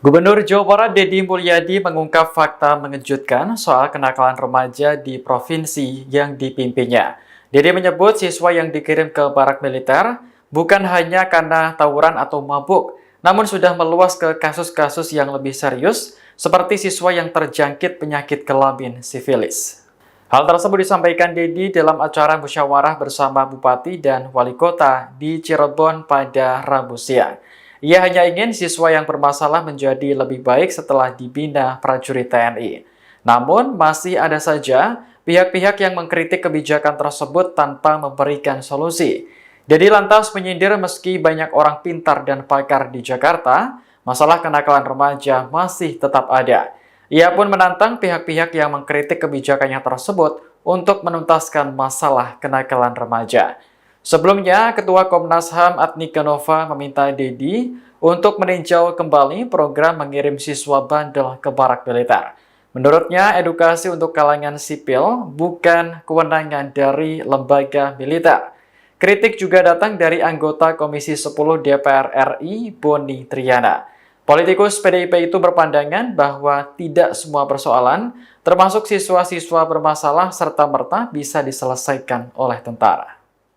Gubernur Jawa Barat Deddy Mulyadi mengungkap fakta mengejutkan soal kenakalan remaja di provinsi yang dipimpinnya. Deddy menyebut siswa yang dikirim ke barak militer bukan hanya karena tawuran atau mabuk, namun sudah meluas ke kasus-kasus yang lebih serius seperti siswa yang terjangkit penyakit kelamin sifilis. Hal tersebut disampaikan Deddy dalam acara musyawarah bersama Bupati dan Wali Kota di Cirebon pada Rabu siang. Ia hanya ingin siswa yang bermasalah menjadi lebih baik setelah dibina prajurit TNI. Namun, masih ada saja pihak-pihak yang mengkritik kebijakan tersebut tanpa memberikan solusi. Jadi lantas menyindir meski banyak orang pintar dan pakar di Jakarta, masalah kenakalan remaja masih tetap ada. Ia pun menantang pihak-pihak yang mengkritik kebijakannya tersebut untuk menuntaskan masalah kenakalan remaja. Sebelumnya, Ketua Komnas HAM Adnika Nova meminta Deddy untuk meninjau kembali program mengirim siswa bandel ke barak militer. Menurutnya, edukasi untuk kalangan sipil bukan kewenangan dari lembaga militer. Kritik juga datang dari anggota Komisi 10 DPR RI, Boni Triana. Politikus PDIP itu berpandangan bahwa tidak semua persoalan, termasuk siswa-siswa bermasalah serta-merta bisa diselesaikan oleh tentara.